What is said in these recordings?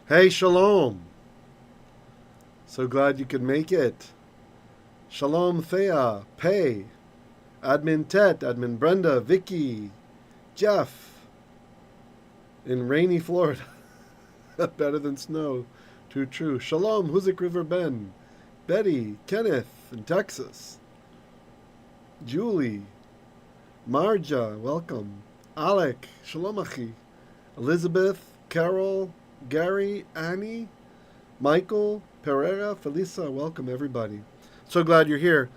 Hey, Shalom. So glad you could make it. Shalom, Thea, Pei, Admin Tet, Admin Brenda, Vicky, Jeff, in rainy Florida. Better than snow. Too true. Shalom, Huzik River Ben, Betty, Kenneth in Texas, Julie, Marja, welcome. Alec, Shalom Achi, Elizabeth, Carol, Gary, Annie, Michael, Pereira, Felisa, welcome everybody. So glad you're here.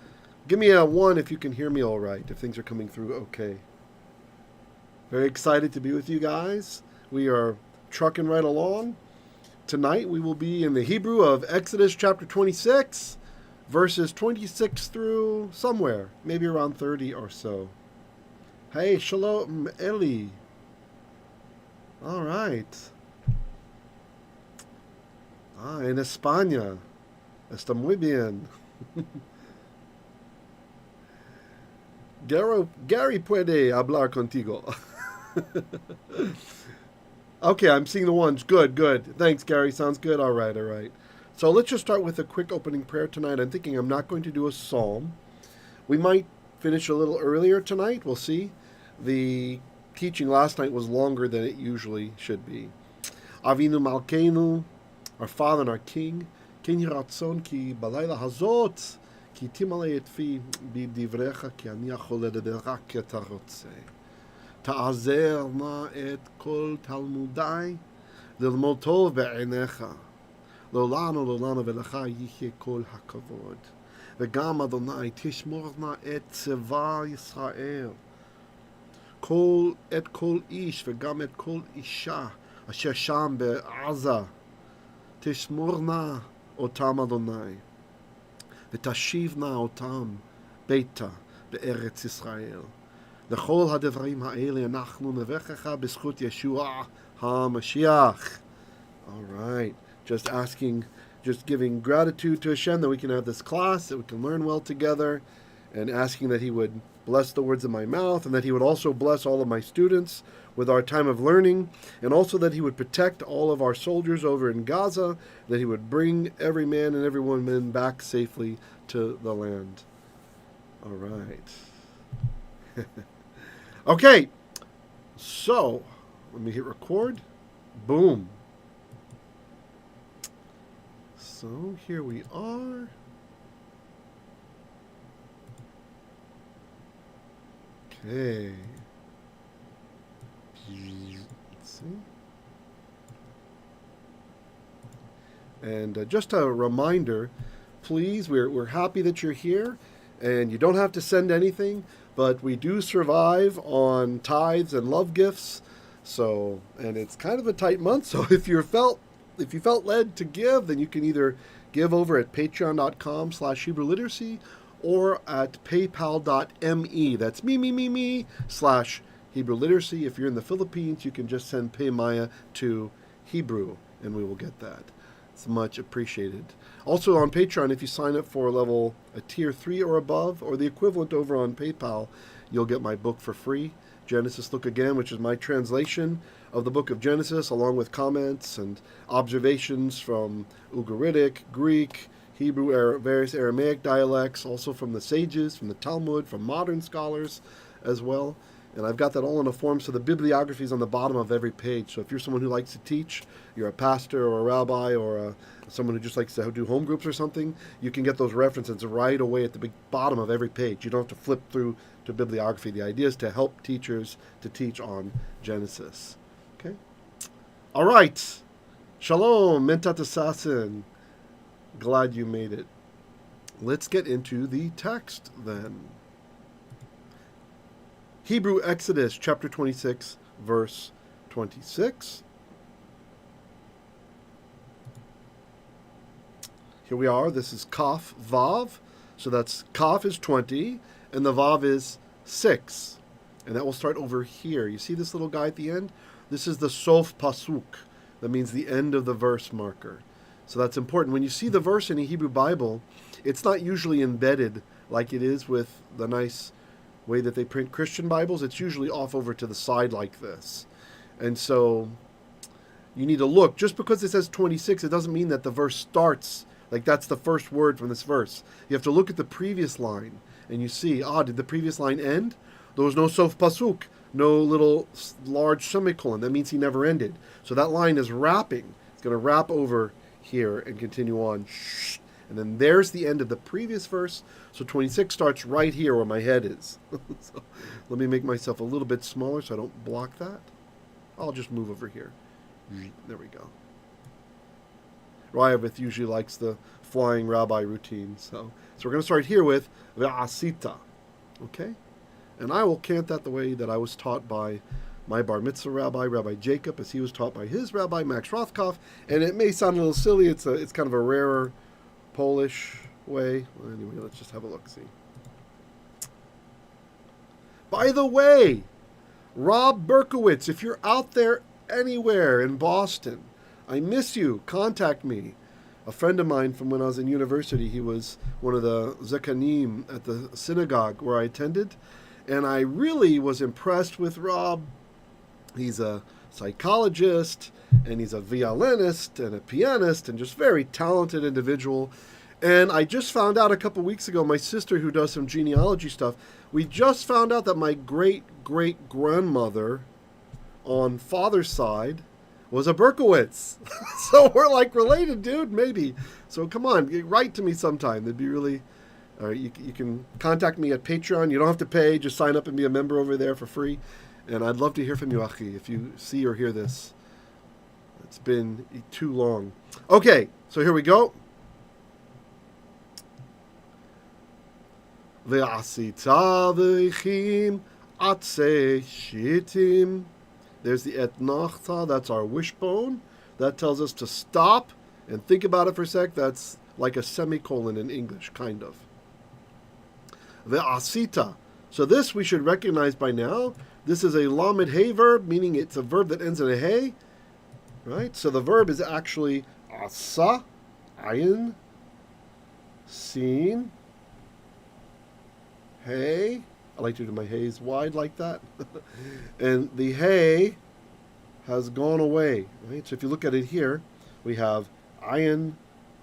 Give me a 1 if you can hear me all right, if things are coming through okay. Very excited to be with you guys. We are trucking right along. Tonight we will be in the Hebrew of Exodus chapter 26, verses 26 through somewhere, maybe around 30 or so. Hey, Shalom, Eli. All right. En España. Está muy bien. Gary puede hablar contigo. Okay, I'm seeing the ones. Good. Thanks, Gary. Sounds good. All right. So let's just start with a quick opening prayer tonight. I'm thinking I'm not going to do a psalm. We might finish a little earlier tonight. We'll see. The teaching last night was longer than it usually should be. Avinu Malkeinu, our Father and our King, Ken Yiratzon ki balayla hazot, ki timalei et fi b'divrecha ki ani achol ledaber rak ki ata rotzeh. Ta'azer na et kol talmudai, lilmod tov be'einecha. Lolano v'lecha yichye kol hakavod. V'gam Adonai tishmor na et tzeva Yisrael. Kol et kol ish v'gam et kol isha asher sham be'aza. Tishmorna otam Adonai, v'tashivna otam beita be'eretz Yisrael. L'chol hadevrim ha'ele anachnu nevechecha b'schut Yeshua HaMashiach. All right, just giving gratitude to Hashem that we can have this class, that we can learn well together, and asking that He would bless the words of my mouth, and that He would also bless all of my students with our time of learning, and also that He would protect all of our soldiers over in Gaza, that He would bring every man and every woman back safely to the land. All right. Okay, so let me hit record. Boom. So here we are. Okay. Let's see. And just a reminder, please, we're happy that you're here, and you don't have to send anything, but we do survive on tithes and love gifts. So, and it's kind of a tight month, so if you felt led to give, then you can either give over at patreon.com/Hebrew Literacy or at paypal.me. That's me/Hebrew Literacy. If you're in the Philippines, you can just send Paymaya to Hebrew, and we will get that. It's much appreciated. Also on Patreon, if you sign up for a tier 3 or above, or the equivalent over on PayPal, you'll get my book for free, Genesis Look Again, which is my translation of the book of Genesis, along with comments and observations from Ugaritic, Greek, Hebrew, various Aramaic dialects, also from the sages, from the Talmud, from modern scholars as well. And I've got that all in a form, so the bibliography is on the bottom of every page. So if you're someone who likes to teach, you're a pastor or a rabbi or someone who just likes to do home groups or something, you can get those references right away at the bottom of every page. You don't have to flip through to bibliography. The idea is to help teachers to teach on Genesis. Okay? All right. Shalom, Mentat Assassin. Glad you made it. Let's get into the text then. Hebrew Exodus chapter 26, verse 26. Here we are. This is Kaf Vav. So that's Kaf is 20, and the Vav is 6. And that will start over here. You see this little guy at the end? This is the Sof pasuq. That means the end of the verse marker. So that's important. When you see the verse in a Hebrew Bible, it's not usually embedded like it is with the nice way that they print Christian Bibles. It's usually off over to the side like this. And so you need to look. Just because it says 26, it doesn't mean that the verse starts, like that's the first word from this verse. You have to look at the previous line, and you see, did the previous line end? There was no sof pasuq, no little large semicolon. That means he never ended. So that line is wrapping. It's going to wrap over here and continue on. And then there's the end of the previous verse. So 26 starts right here where my head is. So let me make myself a little bit smaller so I don't block that. I'll just move over here. There we go. Ryavith usually likes the flying rabbi routine. So we're going to start here with ve'asita. Okay? And I will cant that the way that I was taught by my bar mitzvah rabbi, Rabbi Jacob, as he was taught by his rabbi, Max Rothkopf. And it may sound a little silly. It's kind of a rarer Polish way. Well, anyway, let's just have a look, see. By the way, Rob Berkowitz, if you're out there anywhere in Boston, I miss you. Contact me. A friend of mine from when I was in university, he was one of the zekanim at the synagogue where I attended. And I really was impressed with Rob. He's a psychologist, and he's a violinist and a pianist, and just very talented individual. And I just found out a couple weeks ago, my sister who does some genealogy stuff, we just found out that my great-great-grandmother on father's side was a Berkowitz. So we're like related, dude, maybe. So come on, write to me sometime. That'd be really... you can contact me at Patreon. You don't have to pay. Just sign up and be a member over there for free. And I'd love to hear from you, Achi, if you see or hear this. It's been too long. Okay, so here we go. Ve'asita v'chim atsey shitim. There's the etnachta. That's our wishbone. That tells us to stop and think about it for a sec. That's like a semicolon in English, kind of. Ve'asita. So this we should recognize by now. This is a lamed hey verb, meaning it's a verb that ends in a hey. Right? So the verb is actually asa, ayin, sin, hey. I like to do my hays wide like that. And the hey has gone away. Right? So if you look at it here, we have ayin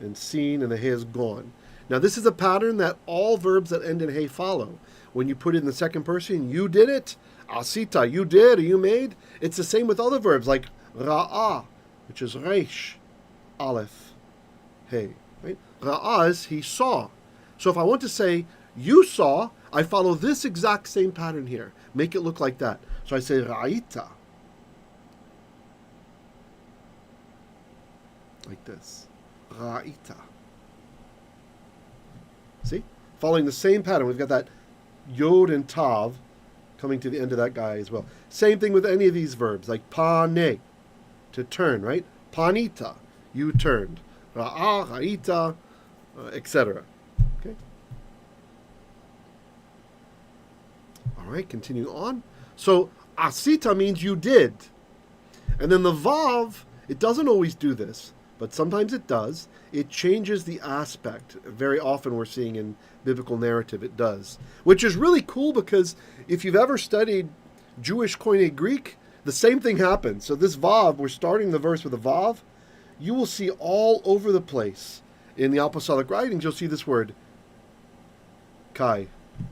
and sin, and the hey is gone. Now this is a pattern that all verbs that end in hey follow. When you put it in the second person, you did it. Asita, you did, or you made. It's the same with other verbs like ra'ah, which is reish, aleph, hey. Right? Ra'ah is he saw. So if I want to say you saw, I follow this exact same pattern here. Make it look like that. So I say ra'ita. Like this. Ra'ita. See? Following the same pattern. We've got that yod and tav coming to the end of that guy as well. Same thing with any of these verbs, like pane, to turn, right? Panita, you turned. Ra'ah, ra'ita, etc. Okay? All right, continue on. So, asita means you did. And then the vav, it doesn't always do this, but sometimes it does. It changes the aspect. Very often we're seeing in biblical narrative it does. Which is really cool because if you've ever studied Jewish Koine Greek, the same thing happens. So this vav, we're starting the verse with a vav. You will see all over the place in the apostolic writings, you'll see this word kai.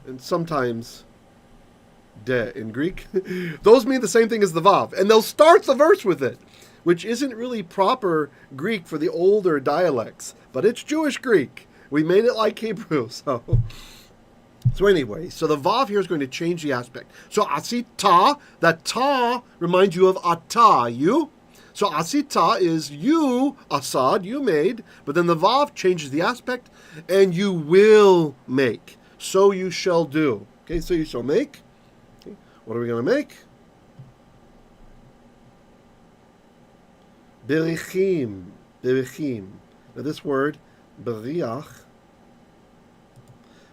And sometimes de in Greek. Those mean the same thing as the vav. And they'll start the verse with it, which isn't really proper Greek for the older dialects, but it's Jewish Greek. We made it like Hebrew, so anyway, so the vav here is going to change the aspect. So asita, that ta reminds you of ata, you. So asita is you, asad, you made, but then the vav changes the aspect, and you will make. So you shall do. Okay, so you shall make. Okay, what are we going to make? Berichim. Now this word, baryach.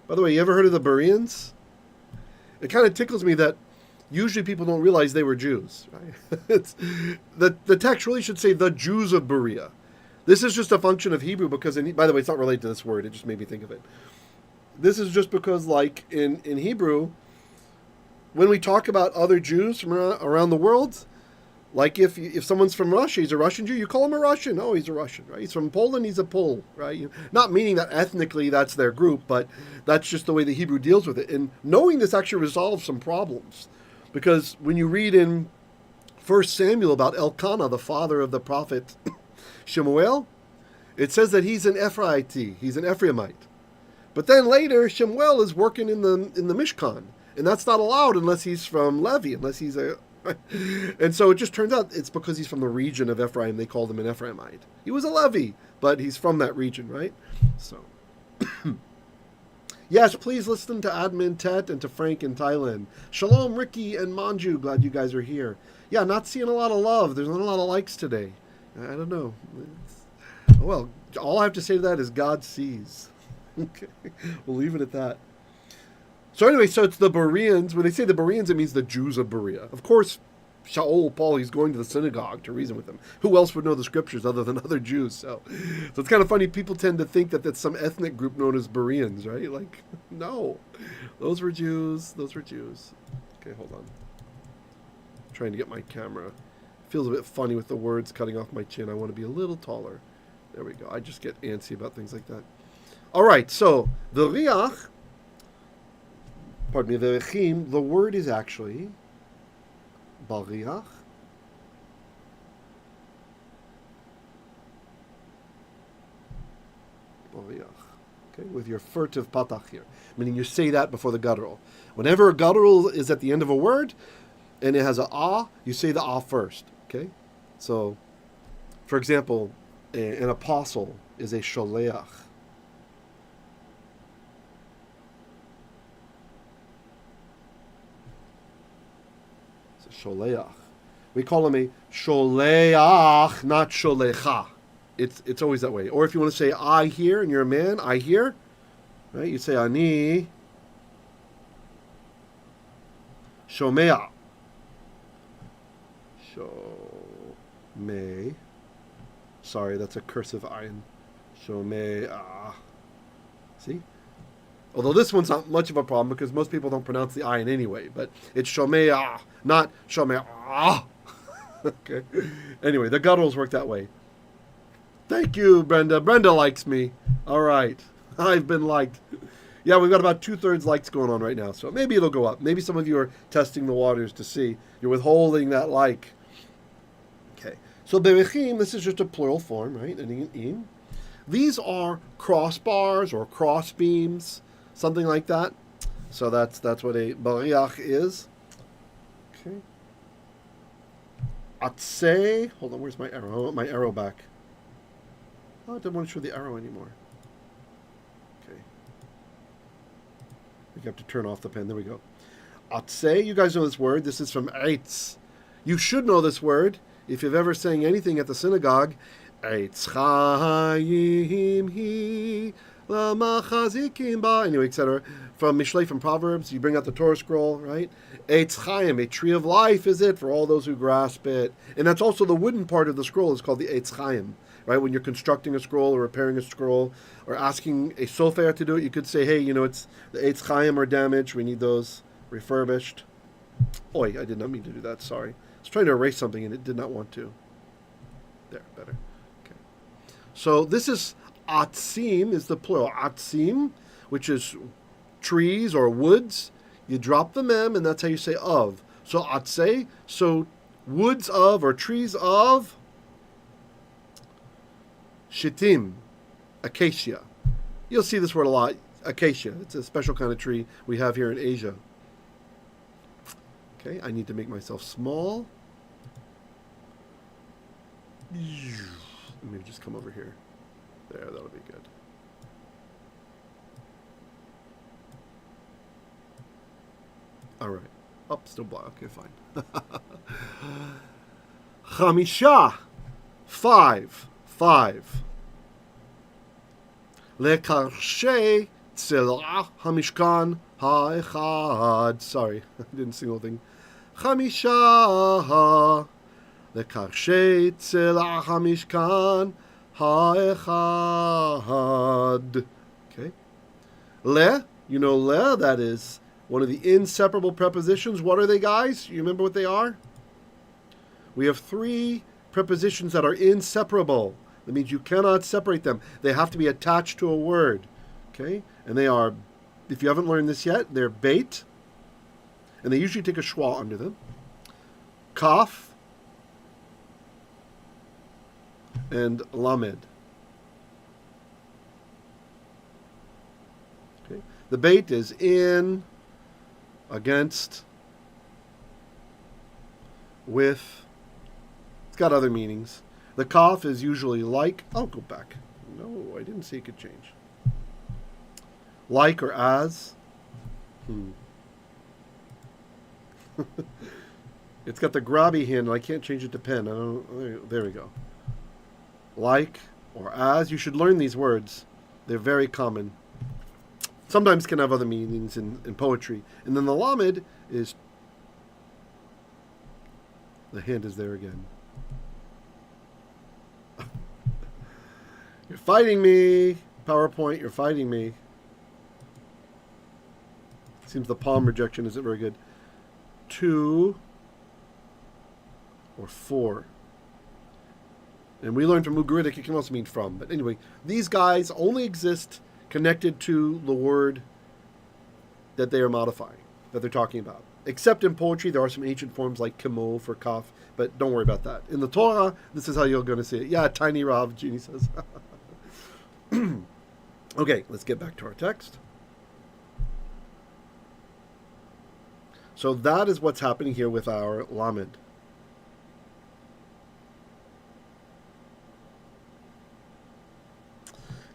By the way, you ever heard of the Bereans? It kind of tickles me that usually people don't realize they were Jews. Right? The text really should say the Jews of Berea. This is just a function of Hebrew because, by the way, it's not related to this word. It just made me think of it. This is just because, like in Hebrew, when we talk about other Jews from around the world, Like if someone's from Russia, he's a Russian Jew, you call him a Russian. Oh, he's a Russian, right? He's from Poland, he's a Pole, right? Not meaning that ethnically that's their group, but that's just the way the Hebrew deals with it. And knowing this actually resolves some problems. Because when you read in 1 Samuel about Elkanah, the father of the prophet Shemuel, it says that he's an Ephraite, he's an Ephraimite. But then later, Shemuel is working in the Mishkan. And that's not allowed unless he's from Levi, unless he's a... And so it just turns out it's because he's from the region of Ephraim, they called him an Ephraimite. He was a Levi, but he's from that region, right? So, yes, please listen to Admin Tet and to Frank in Thailand. Shalom, Ricky and Manju, glad you guys are here. Yeah, not seeing a lot of love. There's not a lot of likes today. I don't know. Well, all I have to say to that is God sees. Okay, we'll leave it at that. So anyway, so it's the Bereans. When they say the Bereans, it means the Jews of Berea. Of course, Shaul, Paul, he's going to the synagogue to reason with them. Who else would know the scriptures other than other Jews? So it's kind of funny. People tend to think that that's some ethnic group known as Bereans, right? Like, no. Those were Jews. Those were Jews. Okay, hold on. I'm trying to get my camera. It feels a bit funny with the words cutting off my chin. I want to be a little taller. There we go. I just get antsy about things like that. All right, so the riach... Pardon me, the rechim, the word is actually baryach. Baryach. Okay, with your furtive patach here. Meaning you say that before the guttural. Whenever a guttural is at the end of a word and it has a ah, you say the ah first. Okay? So, for example, an apostle is a sholeach. Sholeach. We call him a sholeach, not sholecha. It's always that way. Or if you want to say I hear and you're a man, I hear, right? You say ani shomea. Shomei. Sorry, that's a cursive ayin. Shomea. See? Although this one's not much of a problem because most people don't pronounce the ayin anyway, but it's shomea, not shomea. Okay. Anyway, the gutturals work that way. Thank you, Brenda. Brenda likes me. All right. I've been liked. Yeah, we've got about 2/3 likes going on right now, so maybe it'll go up. Maybe some of you are testing the waters to see. You're withholding that like. Okay. So berechim, this is just a plural form, right? Ending in im. These are crossbars or cross beams, something like that. So that's what a baryach is. Okay. Atsey. Hold on, where's my arrow? I want my arrow back. Oh, I didn't want to show the arrow anymore. Okay. We have to turn off the pen. There we go. Atsey, you guys know this word. This is from eitz. You should know this word if you've ever sang anything at the synagogue. Eitz chayim hi lamachazikim ba. Anyway, etc. From Mishlei, from Proverbs, you bring out the Torah scroll, right? Eitz chayim, a tree of life is it for all those who grasp it. And that's also the wooden part of the scroll is called the eitz chayim. Right, when you're constructing a scroll or repairing a scroll or asking a sofer to do it, you could say, hey, it's the eitz chayim are damaged. We need those refurbished. Oi, I did not mean to do that. Sorry. I was trying to erase something and it did not want to. There, better. Okay. So this is atzim is the plural. Atzim, which is trees or woods. You drop the mem and that's how you say of. So atsey, so woods of or trees of Shittim, acacia. You'll see this word a lot. Acacia. It's a special kind of tree we have here in Asia. Okay, I need to make myself small. Let me just come over here. There, that'll be good. All right. Oh, still black. Okay, fine. Chamisha. 5. Lekarshe tzela hamishkan ha'echad. Sorry, I didn't sing the whole thing. Chamisha lekarshe tzela hamishkan ha'echad. Okay. Le, le, that is one of the inseparable prepositions. What are they, guys? You remember what they are? We have three prepositions that are inseparable. That means you cannot separate them. They have to be attached to a word. Okay? And they are, if you haven't learned this yet, they're beit, and they usually take a shewa under them, kaf, and lamed. Okay? The beit is in, against, with. It's got other meanings. The kaf is usually like. I'll go back. No, I didn't say it could change. Like or as. It's got the grabby hand, and I can't change it to pen. I don't. There we go. Like or as. You should learn these words. They're very common. Sometimes can have other meanings in poetry. And then the lamed is. The hand is there again. You're fighting me, PowerPoint. You're fighting me. Seems the palm rejection isn't very good. 2 or 4. And we learned from Ugaritic it can also mean from. But anyway, these guys only exist connected to the word that they are modifying, that they're talking about. Except in poetry, there are some ancient forms like kamo for kaf, but don't worry about that. In the Torah, this is how you're going to see it. Yeah, tiny Rav, Jeannie says. Okay, let's get back to our text. So that is what's happening here with our lamed.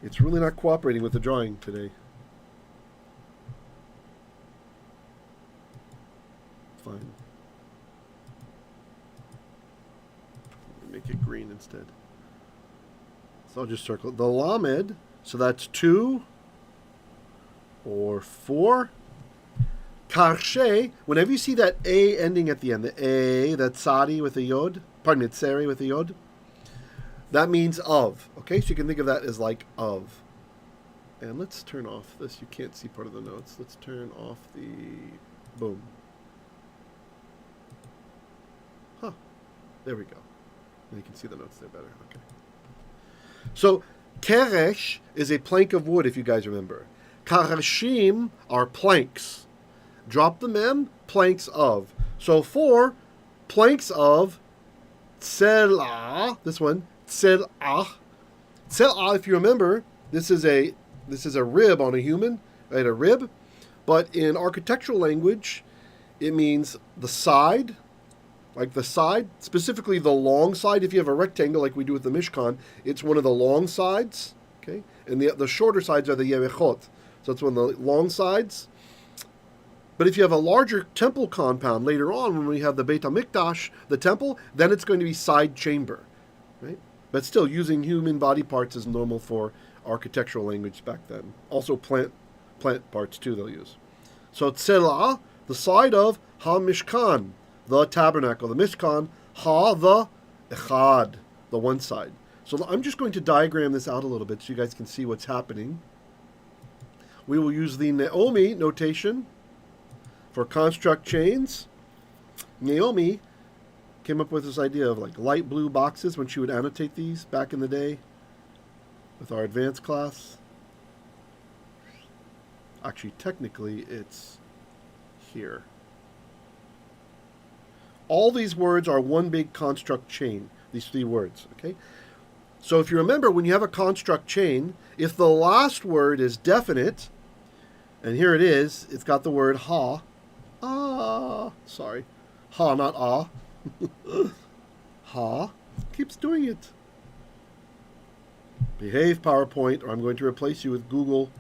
It's really not cooperating with the drawing today. Fine. Make it green instead. So I'll just circle the lamed. So that's 2 or 4. Karshe, whenever you see that A ending at the end, the A, that tsari with a yod, pardon me, tseri with a yod, that means of. Okay, so you can think of that as like of. And let's turn off this. You can't see part of the notes. Let's turn off the boom. Huh. There we go. And you can see the notes there better. Okay. So, keresh is a plank of wood, if you guys remember. Karashim are planks. Drop the mem, planks of. So 4 planks of tzela. This one, tzela. Tzela, if you remember, this is a rib on a human, right? A rib. But in architectural language, it means the side, like the side, specifically the long side. If you have a rectangle like we do with the Mishkan, it's one of the long sides, okay? And the shorter sides are the yerechot. So it's one of the long sides. But if you have a larger temple compound later on, when we have the Beit HaMikdash, the temple, then it's going to be side chamber, right? But still, using human body parts is normal for architectural language back then. Also plant parts too they'll use. So tzela, the side of ha-mishkan, the tabernacle, the Mishkan, ha, the echad, the one side. So I'm just going to diagram this out a little bit so you guys can see what's happening. We will use the Naomi notation for construct chains. Naomi came up with this idea of like light blue boxes when she would annotate these back in the day with our advanced class. Actually, technically, it's here. All these words are one big construct chain, these 3 words, okay? So if you remember, when you have a construct chain, if the last word is definite, and here it is, it's got the word ha, sorry, ha, not ah, ha, keeps doing it. Behave, PowerPoint, or I'm going to replace you with Google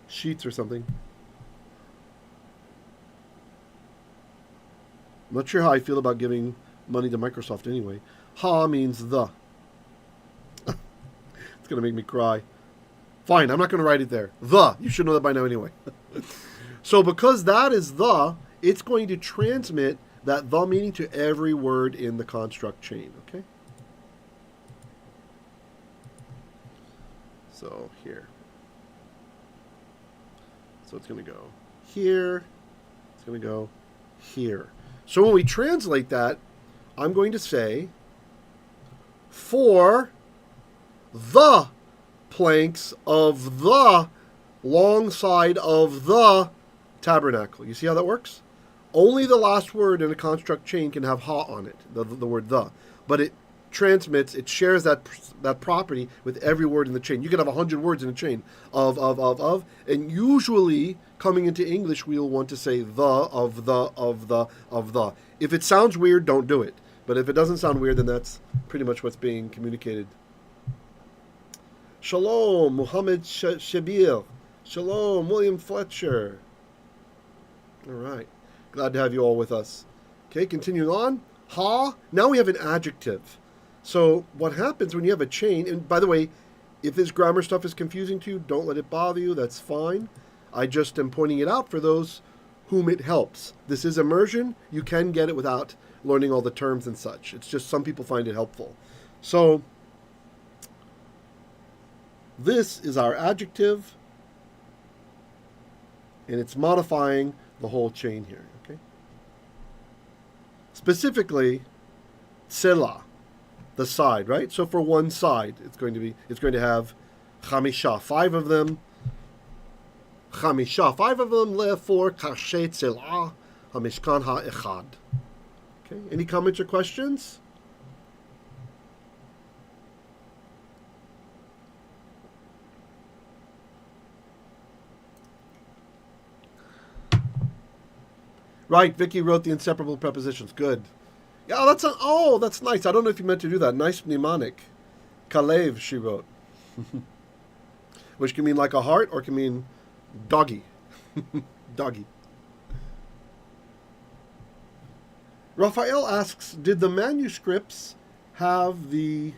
Sheets or something. I'm not sure how I feel about giving money to Microsoft anyway. Ha means the. It's going to make me cry. Fine, I'm not going to write it there. The. You should know that by now anyway. So because that is the, it's going to transmit that the meaning to every word in the construct chain, okay? So here. So it's going to go here. It's going to go here. So when we translate that, I'm going to say for the planks of the long side of the tabernacle. You see how that works? Only the last word in a construct chain can have ha on it, the word the. But it transmits, it shares that property with every word in the chain. You could have 100 words in a chain of, and usually coming into English, we'll want to say the, of the, of the, of the. If it sounds weird, don't do it. But if it doesn't sound weird, then that's pretty much what's being communicated. Shalom, Muhammad Shabir. Shalom, William Fletcher. All right. Glad to have you all with us. Okay, continuing on. Ha. Now we have an adjective. So what happens when you have a chain, and by the way, if this grammar stuff is confusing to you, don't let it bother you. That's fine. I just am pointing it out for those whom it helps. This is immersion. You can get it without learning all the terms and such. It's just some people find it helpful. So this is our adjective, and it's modifying the whole chain here. Okay. Specifically, tzela, the side, right? So for one side, it's going to have chamisha, 5 of them. Chamisha, 5 of them, for kashet tzela, hamishkan ha-echad. Okay. Any comments or questions? Right, Vicky wrote the inseparable prepositions. Good. Yeah, that's nice. I don't know if you meant to do that. Nice mnemonic. Kalev, she wrote. Which can mean like a heart or can mean doggy. Doggy. Raphael asks, did the manuscripts have the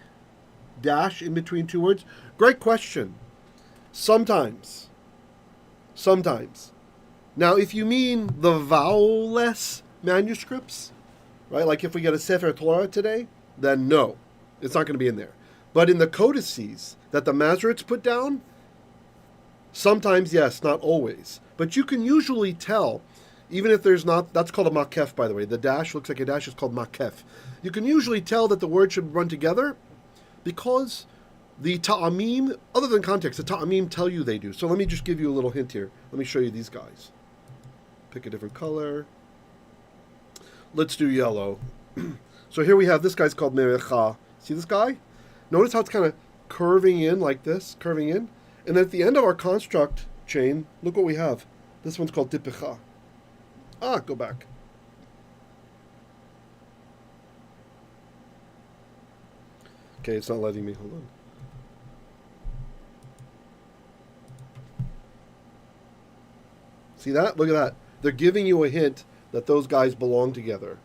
dash in between 2 words? Great question. Sometimes. Now, if you mean the vowel-less manuscripts, right, like if we get a Sefer Torah today, then no, it's not going to be in there. But in the codices that the Masoretes put down, sometimes yes, not always. But you can usually tell, even if there's not, that's called a makef, by the way. The dash looks like a dash, it's called makef. You can usually tell that the word should run together because the ta'amim, other than context, the ta'amim tell you they do. So let me just give you a little hint here. Let me show you these guys. Pick a different color. Let's do yellow. So here we have, this guy's called mavriach. See this guy? Notice how it's kind of curving in like this, curving in. And then at the end of our construct chain, look what we have. This one's called tipicha. Go back. Okay, it's not letting me. Hold on. See that? Look at that. They're giving you a hint that those guys belong together.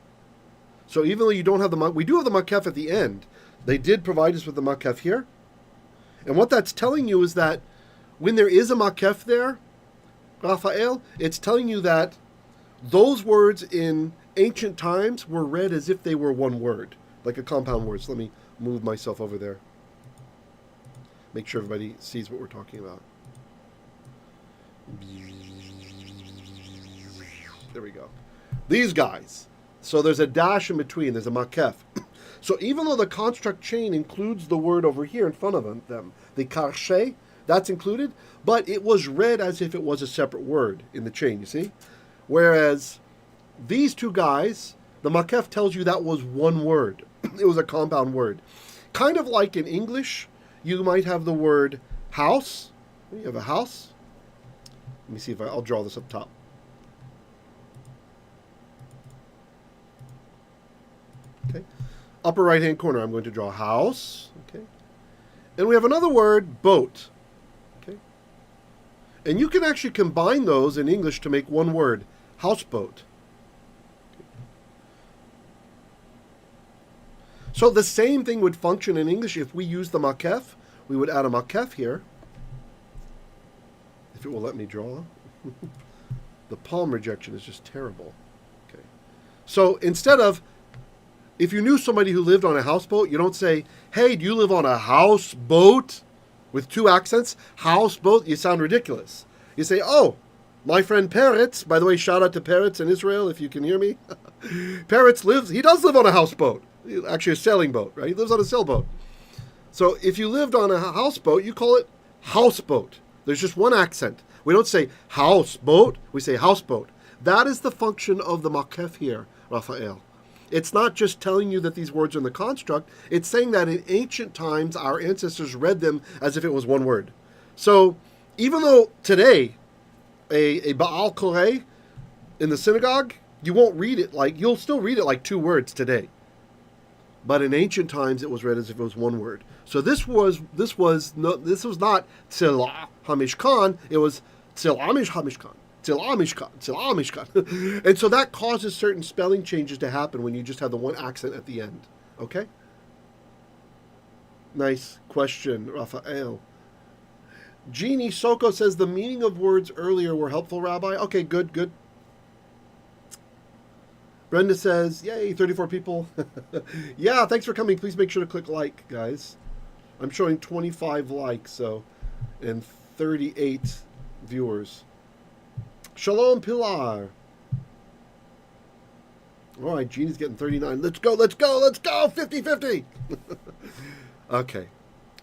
So even though you don't have we do have the makef at the end. They did provide us with the makef here. And what that's telling you is that when there is a makef there, Raphael, it's telling you that those words in ancient times were read as if they were one word, like a compound word. So let me move myself over there. Make sure everybody sees what we're talking about. There we go. These guys. So there's a dash in between. There's a makef. So even though the construct chain includes the word over here in front of them, the karshe, that's included, but it was read as if it was a separate word in the chain, you see? Whereas these 2 guys, the makef tells you that was one word. It was a compound word. Kind of like in English, you might have the word house. You have a house. Let me see if I'll draw this up top. Okay. Upper right-hand corner, I'm going to draw house. Okay. And we have another word, boat. Okay. And you can actually combine those in English to make one word, houseboat. Okay. So the same thing would function in English if we use the makef. We would add a makef here. If it will let me draw. The palm rejection is just terrible. Okay. So instead of, if you knew somebody who lived on a houseboat, you don't say, hey, do you live on a houseboat? With 2 accents, houseboat, you sound ridiculous. You say, oh, my friend Peretz, by the way, shout out to Peretz in Israel if you can hear me. He does live on a houseboat. Actually, a sailing boat, right? He lives on a sailboat. So if you lived on a houseboat, you call it houseboat. There's just one accent. We don't say houseboat, we say houseboat. That is the function of the makef here, Raphael. It's not just telling you that these words are in the construct, it's saying that in ancient times our ancestors read them as if it was one word. So even though today a Baal Koreh in the synagogue, you won't read it like, you'll still read it like two words today. But in ancient times it was read as if it was one word. So this was not tzela hamishkan, it was tzela hamishkan. And so that causes certain spelling changes to happen when you just have the one accent at the end. Okay? Nice question, Raphael. Jeannie Soko says the meaning of words earlier were helpful, Rabbi. Okay, good. Brenda says, yay, 34 people. Yeah, thanks for coming. Please make sure to click like, guys. I'm showing 25 likes, and 38 viewers. Shalom, Pilar. All right, Jeannie's getting 39. Let's go. 50-50. Okay.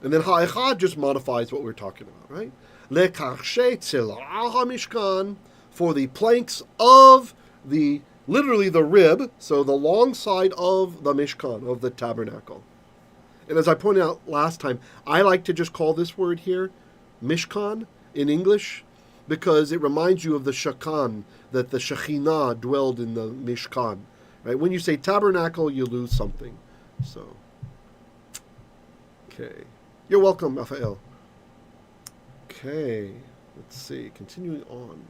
And then ha'echad just modifies what we're talking about, right? Lekarshe tzela hamishkan, for the planks of literally the rib, so the long side of the Mishkan, of the Tabernacle. And as I pointed out last time, I like to just call this word here Mishkan in English, because it reminds you of the Shekinah, that the Shekinah dwelled in the Mishkan. Right? When you say tabernacle, you lose something. So, okay. You're welcome, Raphael. Okay. Let's see. Continuing on.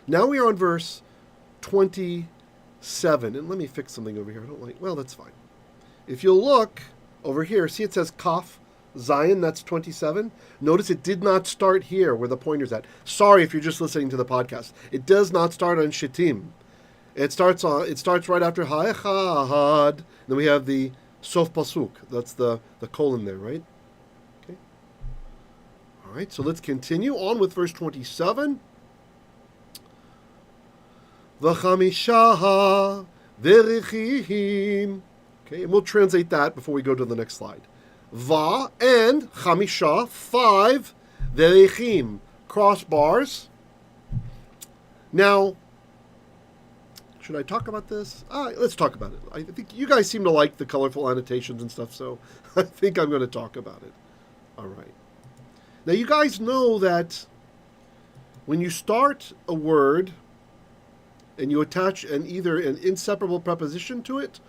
Now we are on verse 27. And let me fix something over here. I don't like... Well, that's fine. If you'll look... Over here, see it says Kaf, Zion, that's 27. Notice it did not start here where the pointer's at. Sorry if you're just listening to the podcast. It does not start on Shittim. It starts right after Ha'echad. Then we have the Sof Pasuk. That's the colon there, right? Okay. All right, so let's continue on with verse 27. V'chamisha v'richim. Okay, and we'll translate that before we go to the next slide. Va and chamisha, 5, verechim, crossbars. Now, should I talk about this? Let's talk about it. I think you guys seem to like the colorful annotations and stuff, so I think I'm going to talk about it. All right. Now, you guys know that when you start a word and you attach either an inseparable preposition to it,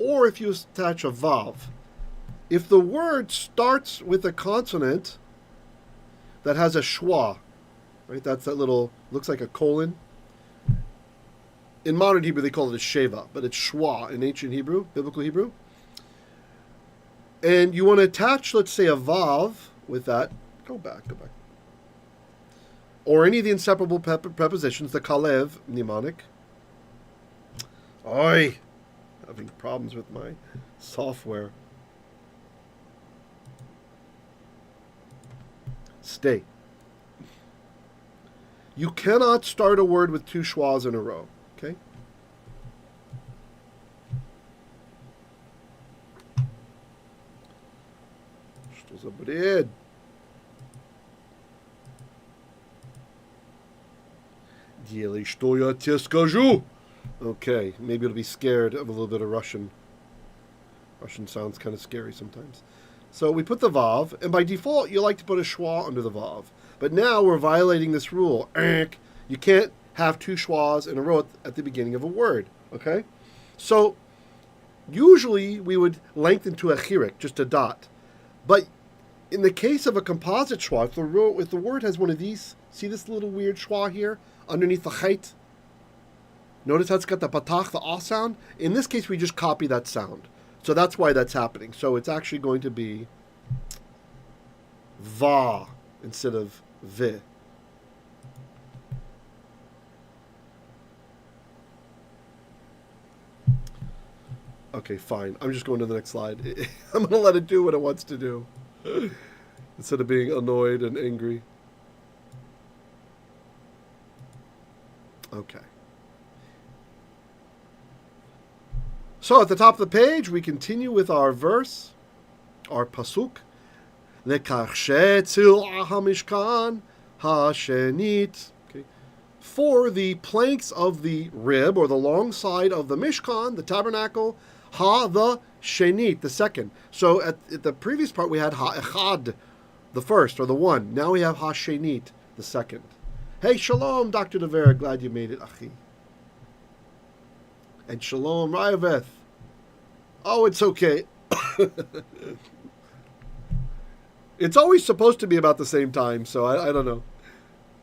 or if you attach a vav, if the word starts with a consonant that has a shewa, right? That's that little, looks like a colon. In modern Hebrew, they call it a sheva, but it's shewa in ancient Hebrew, biblical Hebrew. And you want to attach, let's say, a vav with that. Go back. Or any of the inseparable prepositions, the kalev, mnemonic. Oi! Having problems with my software. Stay. You cannot start a word with two schwas in a row, okay? Okay, maybe it'll be scared of a little bit of Russian. Russian sounds kind of scary sometimes. So we put the vav, and by default, you like to put a schwa under the vav. But now we're violating this rule. You can't have two schwas in a row at the beginning of a word, okay? So usually we would lengthen to a chirik, just a dot. But in the case of a composite schwa, if the word has one of these, see this little weird schwa here underneath the chait? Notice how it's got the patach, the ah sound? In this case, we just copy that sound. So that's why that's happening. So it's actually going to be va instead of vi. Okay, fine. I'm just going to the next slide. I'm going to let it do what it wants to do instead of being annoyed and angry. Okay. So at the top of the page, we continue with our verse, our pasuq. Lekarshe tzela hamishkan hashenit. Okay. For the planks of the rib, or the long side of the Mishkan, the Tabernacle, the shenit, the second. So at the previous part, we had echad, the first, or the one. Now we have shenit, the second. Hey, Shalom, Dr. Devera. Glad you made it, Achi. And Shalom, Rayaveth. Oh, it's okay. It's always supposed to be about the same time, so I don't know.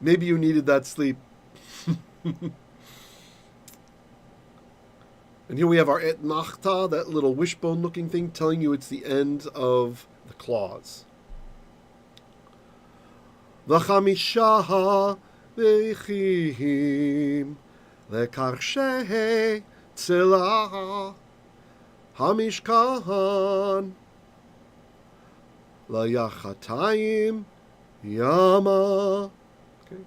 Maybe you needed that sleep. And here we have our etnachta, that little wishbone looking thing, telling you it's the end of the clause. V'chamisha v'chim lekarsheh tzela hamishkan layachatayim yama. Okay.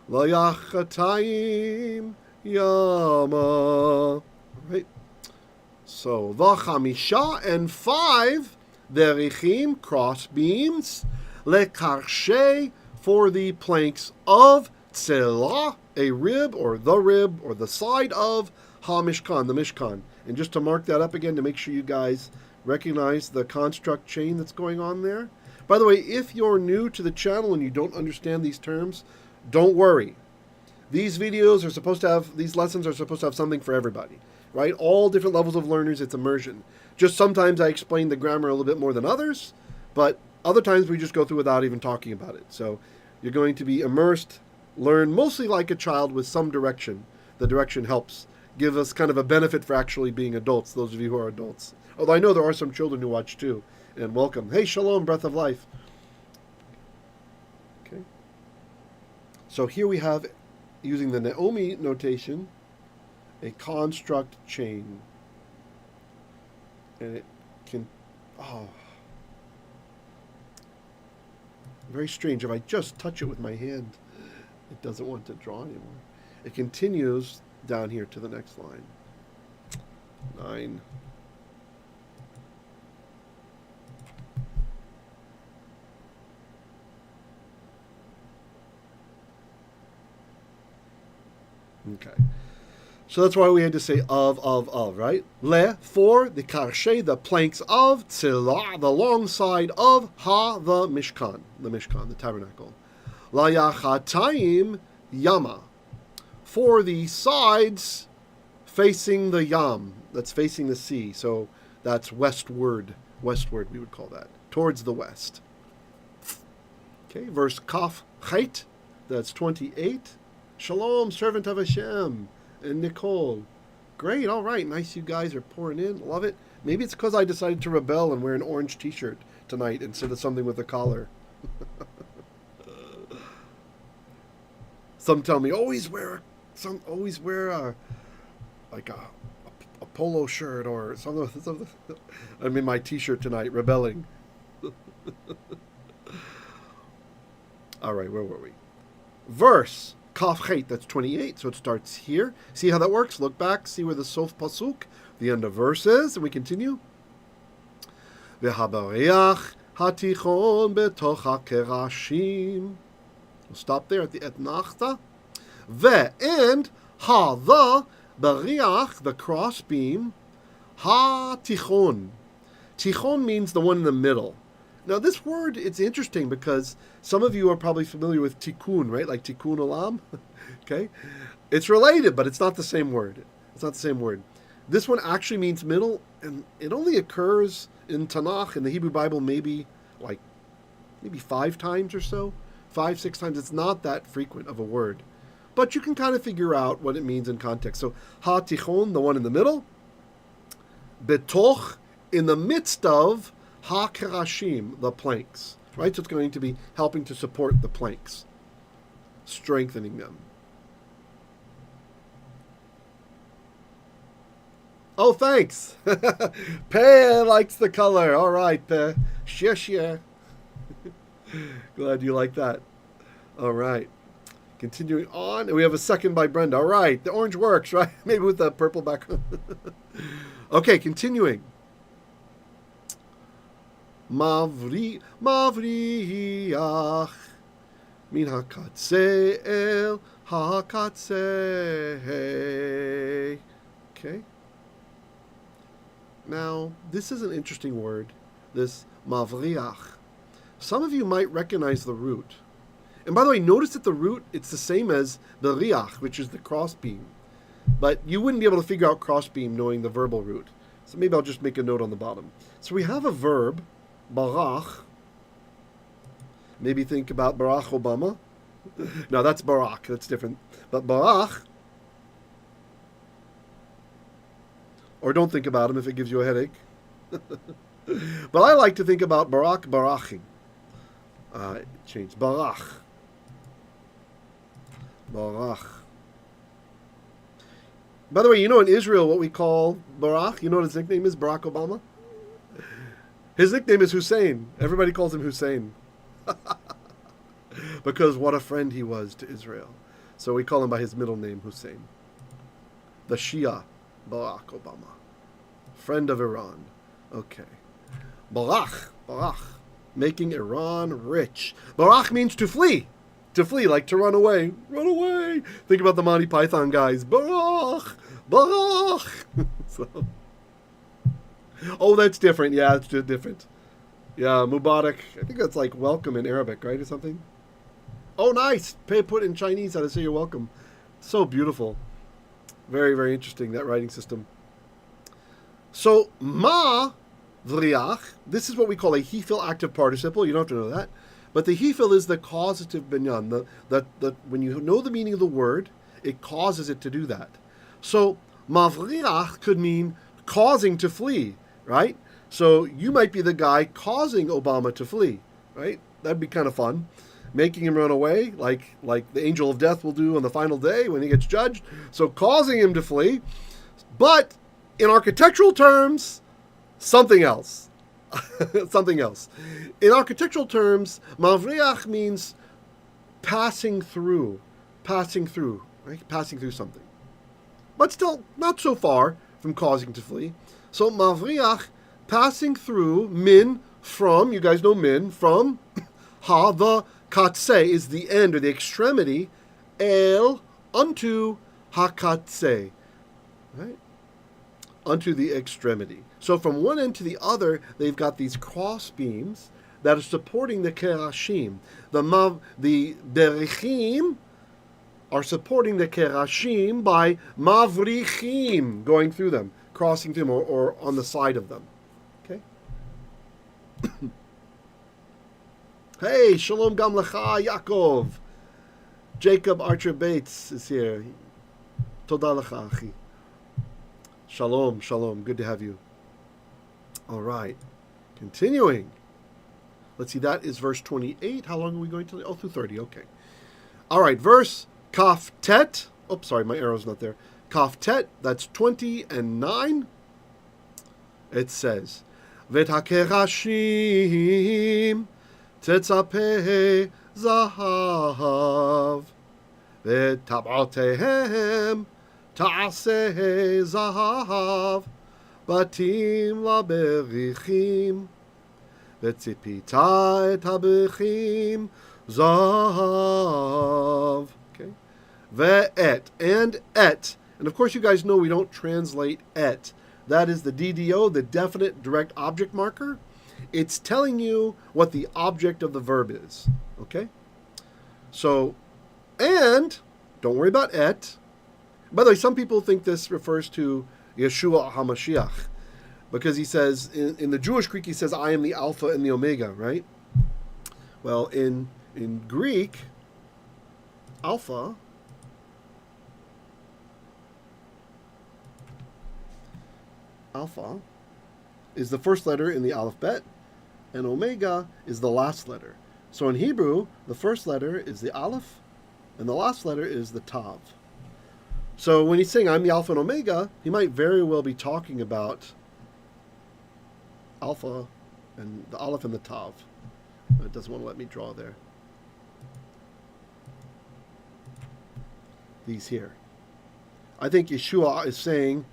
Layachatayim yama. Right. So v'chamisha, and 5 derichim, cross beams, lekarshe, for the planks of tzela, a rib or the side of ha-mishkan, the Mishkan. And just to mark that up again to make sure you guys recognize the construct chain that's going on there. By the way, if you're new to the channel and you don't understand these terms, don't worry. These videos are supposed to have, these lessons are supposed to have something for everybody, right? All different levels of learners, it's immersion. Just sometimes I explain the grammar a little bit more than others, but other times we just go through without even talking about it. So you're going to be immersed, learn mostly like a child with some direction. The direction helps give us kind of a benefit for actually being adults, those of you who are adults. Although I know there are some children who watch too, and welcome. Hey, Shalom, breath of life. Okay. So here we have, using the Naomi notation, a construct chain. And it can, very strange. If I just touch it with my hand, it doesn't want to draw anymore. It continues down here to the next line. 9. Okay. So that's why we had to say of, right? Le, for, the karshe, the planks of, tzela, the long side of, the Mishkan, the Tabernacle. La yachatayim yama, for the sides facing the yam, that's facing the sea. So that's westward we would call that, towards the west. Okay, verse kaf chet, that's 28. Shalom, servant of Hashem. And Nicole. Great, all right. Nice you guys are pouring in. Love it. Maybe it's because I decided to rebel and wear an orange t-shirt tonight instead of something with a collar. Some tell me, always wear a polo shirt or something. I'm in my t-shirt tonight, rebelling. All right, where were we? Verse. Kaf chet, that's 28, so it starts here. See how that works? Look back, see where the sof pasuq, the end of verse is, and we continue. Baryach tiychon betoch hakerashim. We'll stop there at the etnachta. And the baryach, the cross beam, tiychon. Tiychon means the one in the middle. Now, this word, it's interesting because some of you are probably familiar with Tikkun, right? Like Tikkun Olam, okay? It's related, but it's not the same word. It's not the same word. This one actually means middle, and it only occurs in Tanakh, in the Hebrew Bible, maybe 5 times or so. 5, 6 times. It's not that frequent of a word. But you can kind of figure out what it means in context. So, tiychon, the one in the middle. Betoch, in the midst of, ha-kerashim, the planks, right? So it's going to be helping to support the planks, strengthening them. Oh, thanks. Pe likes the color. All right, Pe. Shia. Glad you like that. All right. Continuing on, and we have a second by Brenda. All right, the orange works, right? Maybe with the purple background. Okay, continuing. Mavriach min hakatzeh el hakatzeh. Okay. Now, this is an interesting word, this mavriach. Some of you might recognize the root. And by the way, notice that the root, it's the same as bereach, which is the crossbeam. But you wouldn't be able to figure out crossbeam knowing the verbal root. So maybe I'll just make a note on the bottom. So we have a verb, baryach. Maybe think about Barack Obama. No, that's baryach. That's different. But baryach, or don't think about him if it gives you a headache. But I like to think about barak baraching. Change. Baryach. Baryach. By the way, you know in Israel what we call Barak? You know what his nickname is? Barack Obama? His nickname is Hussein. Everybody calls him Hussein. Because what a friend he was to Israel. So we call him by his middle name, Hussein. The Shia, Barack Obama. Friend of Iran. Okay. Baryach. Baryach. Making Iran rich. Baryach means to flee. To flee, like to run away. Run away. Think about the Monty Python guys. Baryach. Baryach. So. Oh, that's different. Yeah, it's different. Yeah, Mubarak. I think that's like welcome in Arabic, right, or something? Oh, nice. Put in Chinese how to say you're welcome. So beautiful. Very, very interesting, that writing system. So, mavriach, this is what we call a Hiphil active participle. You don't have to know that. But the Hiphil is the causative binyan. When you know the meaning of the word, it causes it to do that. So, mavriach could mean causing to flee, right? So, you might be the guy causing Obama to flee, right? That'd be kind of fun. Making him run away, like the angel of death will do on the final day when he gets judged. So, causing him to flee. But, in architectural terms, something else. Something else. In architectural terms, mavriach means passing through, right? Passing through something. But still, not so far from causing to flee. So mavriach, passing through, min, from, you guys know min, from, ha, the, katsey is the end or the extremity, el, unto, hakatsey, right? Unto the extremity. So from one end to the other, they've got these cross beams that are supporting the kerashim. The berichim are supporting the kerashim by mavrichim, going through them, crossing through them, or on the side of them. Okay? Hey, Shalom Gam Lecha, Yaakov. Jacob Archer Bates is here. Toda Lecha, Achi. Shalom, shalom. Good to have you. All right. Continuing. Let's see, that is verse 28. How long are we going to? Oh, through 30. Okay. All right, verse Kaf Tet. Oh, sorry, my arrow's not there. Kaf Tet, that's 20 and 9. It says, V'takerashim tetzapeh zahav v'tab'otehem ta'aseh zahav batim laberichim v'tzipita et habechim zahav. Okay. Ve'et and et. And of course you guys know we don't translate et. That is the DDO, the definite direct object marker. It's telling you what the object of the verb is. Okay? So, and, don't worry about et. By the way, some people think this refers to Yeshua HaMashiach, because he says, in the Jewish Greek, he says, I am the Alpha and the Omega, right? Well, in Greek, Alpha is the first letter in the alphabet, and Omega is the last letter. So in Hebrew, the first letter is the Aleph, and the last letter is the Tav. So when he's saying, I'm the Alpha and Omega, he might very well be talking about Alpha and the Aleph and the Tav. It doesn't want to let me draw there. these here. I think Yeshua is saying,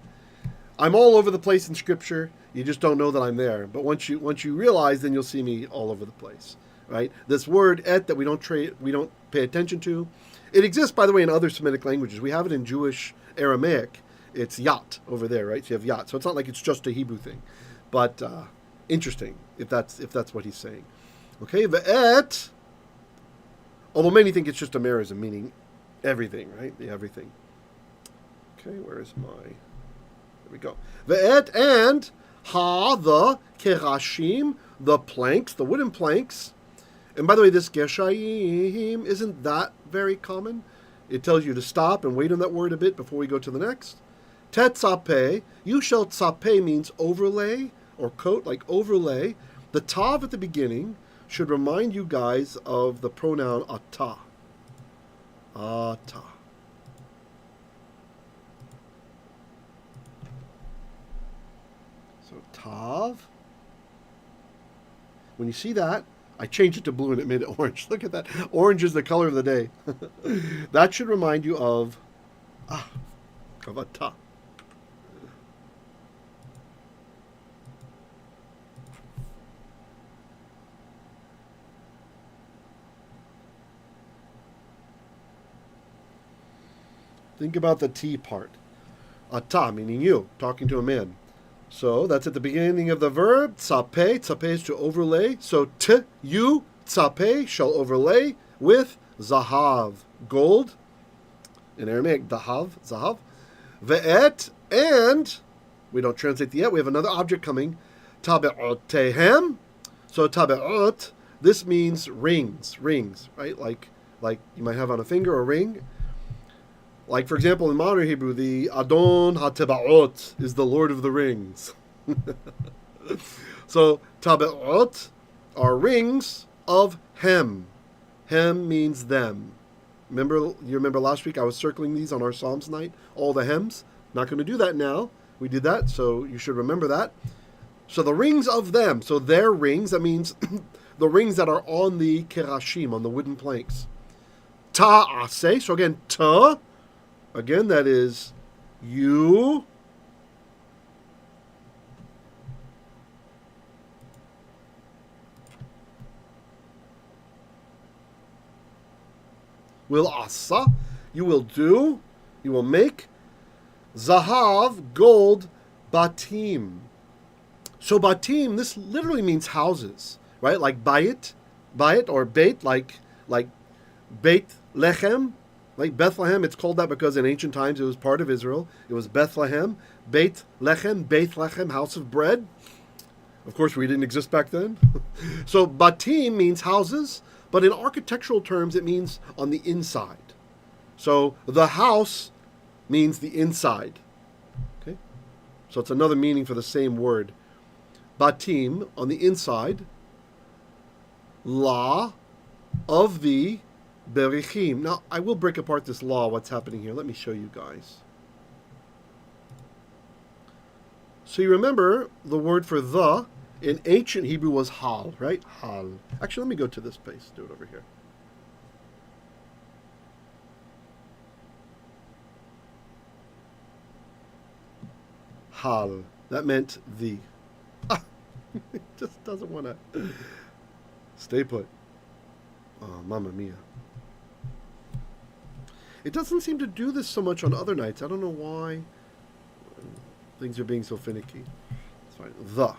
I'm all over the place in Scripture. You just don't know that I'm there. But once you realize, then you'll see me all over the place, right? This word et that we don't pay attention to, it exists, by the way, in other Semitic languages. We have it in Jewish Aramaic. It's yat over there, right? So you have yat. So it's not like it's just a Hebrew thing, but interesting if that's what he's saying. Okay, the et. Although many think it's just a merism, meaning everything, right? The everything. Okay, where is my? There we go. The et and ha, the kerashim, the planks, the wooden planks. And by the way, this geshayim, isn't that very common? It tells you to stop and wait on that word a bit before we go to the next. Tetzape, you shall tzape means overlay or coat, like overlay. The tav at the beginning should remind you guys of the pronoun ata. Ata. So tav. When you see that, I changed it to blue and it made it orange. Look at that. Orange is the color of the day. That should remind you of ata. Think about the T part. Ata, meaning you, talking to a man. So that's at the beginning of the verb. Tzape, tzape is to overlay. So you, tzape, shall overlay with zahav, gold. In Aramaic, dahav, zahav. Ve'et, and, we don't translate the et, we have another object coming. Tabe'otehem. So tabe'ot, this means rings, right? Like you might have on a finger a ring. Like, for example, in modern Hebrew, the Adon HaTebaot is the Lord of the Rings. So, Tabeot are rings of Hem. Hem means them. You remember last week I was circling these on our Psalms night? All the hems. Not going to do that now. We did that, so you should remember that. So the rings of them. So their rings, that means the rings that are on the kerashim, on the wooden planks. Atsey. So again, again, that is you. Will asa, you will do, you will make. Zahav, gold, batim. So batim, this literally means houses, right? Like bayit or beit, like Beit Lechem. Like Bethlehem, it's called that because in ancient times it was part of Israel. It was Bethlehem, Beit Lechem, house of bread. Of course, we didn't exist back then. So batim means houses, but in architectural terms it means on the inside. So the house means the inside. Okay? So it's another meaning for the same word. Batim, on the inside. La, of the Berichim. Now, I will break apart this law, what's happening here. Let me show you guys. So you remember the word for the in ancient Hebrew was hal, right? Hal. Actually, let me go to this place. Do it over here. Hal. That meant the. It just doesn't want to stay put. Oh, mamma mia. It doesn't seem to do this so much on other nights. I don't know why. Things are being so finicky. It's fine. The.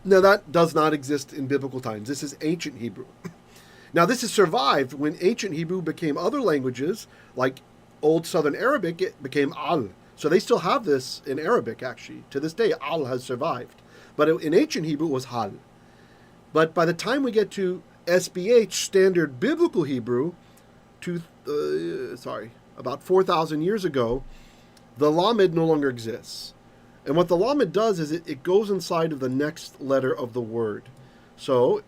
Now, that does not exist in biblical times. This is ancient Hebrew. Now, this has survived when ancient Hebrew became other languages, like Old Southern Arabic, it became al. So they still have this in Arabic, actually. To this day, al has survived. But in ancient Hebrew, it was hal. But by the time we get to SBH, Standard Biblical Hebrew, about 4,000 years ago, the lamed no longer exists. And what the lamed does is it goes inside of the next letter of the word. So,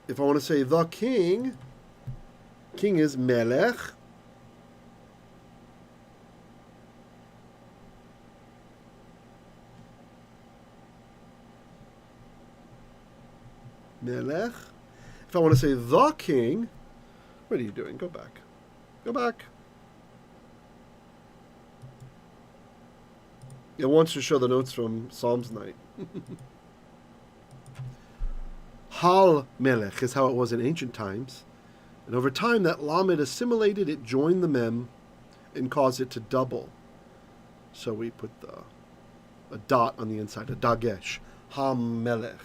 if I want to say the king is melech. Melech. If I want to say the king, What are you doing? Go back. Go back. It wants to show the notes from Psalms night. Hal melech is how it was in ancient times. And over time, that lamed assimilated, it joined the mem and caused it to double. So we put a dot on the inside, a dagesh. Ha-melech.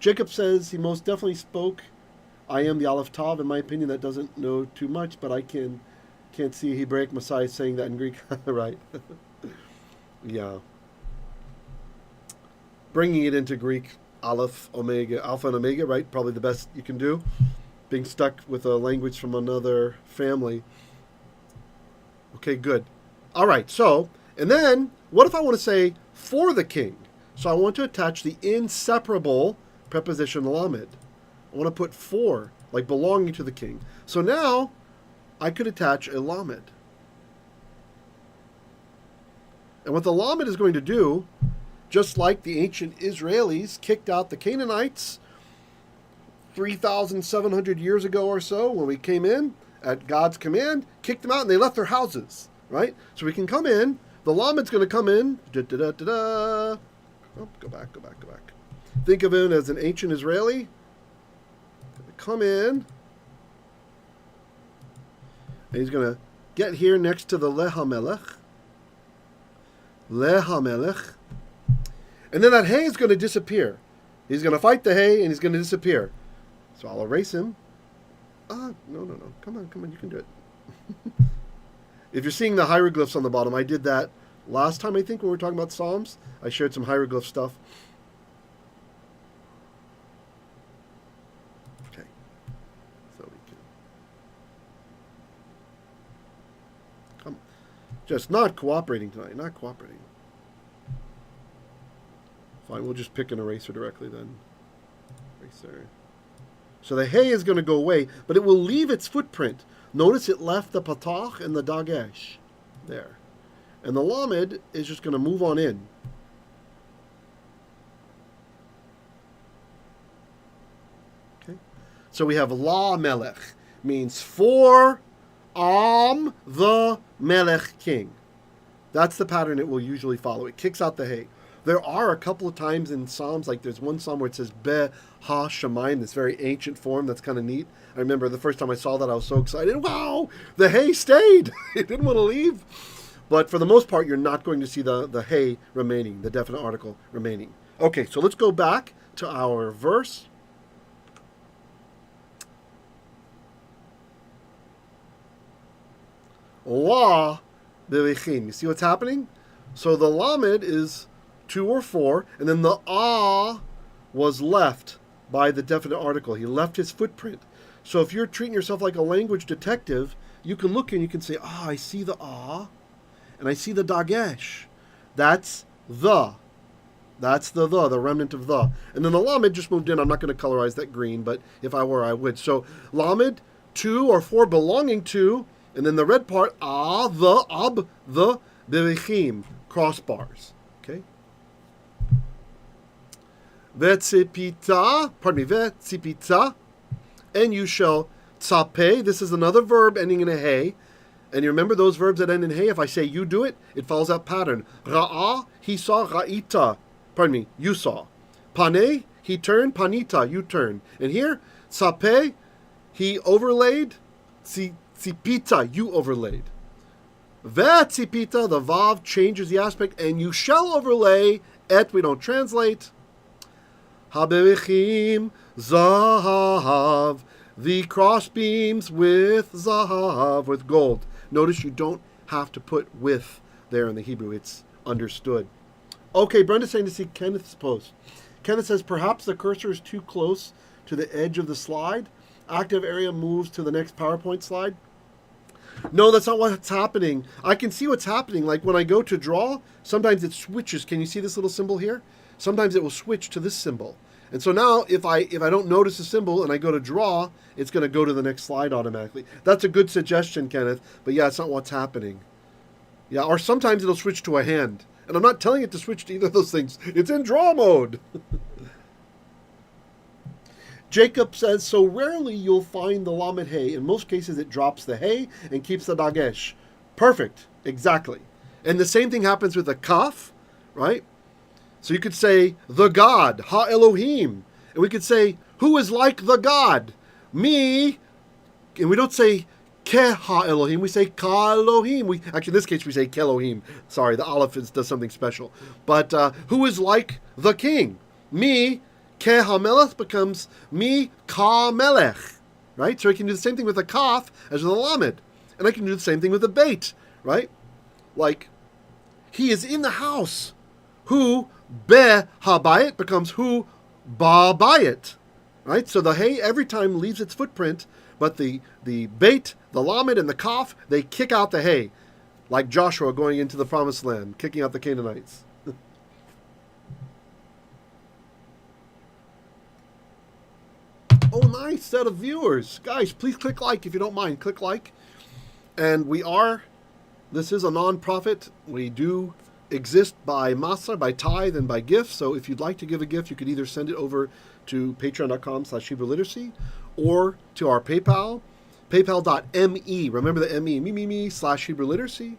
Jacob says he most definitely spoke. I am the Aleph Tav. In my opinion, that doesn't know too much, but I can't see a Hebraic Messiah saying that in Greek. Right. Yeah. Bringing it into Greek, Aleph, Omega, Alpha and Omega, right? Probably the best you can do. Being stuck with a language from another family. Okay, good. All right, so, and then, what if I want to say for the king? So I want to attach the inseparable preposition lamed. I want to put for, like belonging to the king. So now, I could attach a lamed. And what the lamed is going to do, just like the ancient Israelis kicked out the Canaanites 3,700 years ago or so, when we came in at God's command, kicked them out and they left their houses, right? So we can come in, the lamed's going to come in, oh, go back. Think of him as an ancient Israeli. Come in, and he's going to get here next to the lehamelech, and then that hay is going to disappear. He's going to fight the hay, and he's going to disappear. So I'll erase him. No. Come on, you can do it. If you're seeing the hieroglyphs on the bottom, I did that last time, I think, when we were talking about Psalms. I shared some hieroglyph stuff. Okay. So we can... Come. Just not cooperating tonight, not cooperating. Fine, we'll just pick an eraser directly then. Eraser. So the hay is going to go away, but it will leave its footprint. Notice it left the patach and the dagesh there. And the lamed is just going to move on in. Okay. So we have la melech, means for the melech king. That's the pattern it will usually follow. It kicks out the hay. There are a couple of times in Psalms, like there's one Psalm where it says Be Ha Shemayim, this very ancient form that's kind of neat. I remember the first time I saw that, I was so excited. Wow, the hay stayed. It didn't want to leave. But for the most part, you're not going to see the hay remaining, the definite article remaining. Okay, so let's go back to our verse. La berichim. You see what's happening? So the lamed is 2 or 4, and then the was left by the definite article. He left his footprint. So if you're treating yourself like a language detective, you can look and you can say, I see the and I see the dagesh. That's the. That's the remnant of the. And then the lamed just moved in. I'm not going to colorize that green, but if I were, I would. So lamed, 2 or 4 belonging to, and then the red part, the berichim, crossbars. Okay? Vetzipita, and you shall tzape. This is another verb ending in a hey. And you remember those verbs that end in hey? If I say you do it, it follows that pattern. Ra'ah, he saw, ra'ita. You saw. Pane, he turned, panita, you turned. And here, tzape, he overlaid, tzipita, you overlaid. Vetzipita, the vav changes the aspect, and you shall overlay, et, we don't translate. Haberichim zahav, the crossbeams with zahav, with gold. Notice you don't have to put with there in the Hebrew. It's understood. Okay, Brenda's saying to see Kenneth's post. Kenneth says, perhaps the cursor is too close to the edge of the slide. Active area moves to the next PowerPoint slide. No, that's not what's happening. I can see what's happening. Like when I go to draw, sometimes it switches. Can you see this little symbol here? Sometimes it will switch to this symbol. And so now if I don't notice the symbol and I go to draw, it's going to go to the next slide automatically. That's a good suggestion, Kenneth. But yeah, it's not what's happening. Yeah, or sometimes it'll switch to a hand. And I'm not telling it to switch to either of those things. It's in draw mode. Jacob says, so rarely you'll find the lamed hey. In most cases, it drops the hey and keeps the dagesh. Perfect. Exactly. And the same thing happens with the kaf, right? So you could say, the God, ha-Elohim. And we could say, who is like the God? Me. And we don't say, ke ha-Elohim. We say, ka Elohim. Actually, in this case, we say, ke Elohim. Sorry, the aleph does something special. But who is like the king? Me. Ke ha-melech becomes me ka melech. Right? So I can do the same thing with the kaf as with the lamed. And I can do the same thing with the beit. Right? Like, he is in the house. Who be ha-bayit becomes who ba bayit. Right? So the hey every time leaves its footprint, but the beit, the lamed, and the kaf, they kick out the hey. Like Joshua going into the promised land, kicking out the Canaanites. Oh, nice set of viewers. Guys, please click like if you don't mind. Click like. And this is a non-profit. We do exist by masa, by tithe, and by gift. So if you'd like to give a gift, you could either send it over to patreon.com/Hebrew Literacy or to our PayPal, paypal.me. Remember the me/Hebrew Literacy.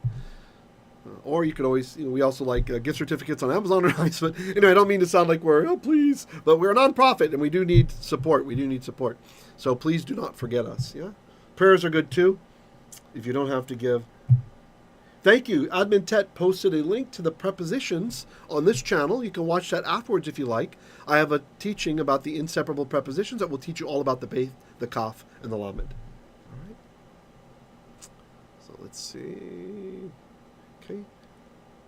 Or you could always, we also like gift certificates on Amazon or nice. But anyway, I don't mean to sound like please. But we're a nonprofit and we do need support. So please do not forget us. Yeah, prayers are good too. If you don't have to give. Thank you. Admin Tet posted a link to the prepositions on this channel. You can watch that afterwards if you like. I have a teaching about the inseparable prepositions that will teach you all about the beit, the kaf, and the lamed. All right. So let's see. Okay.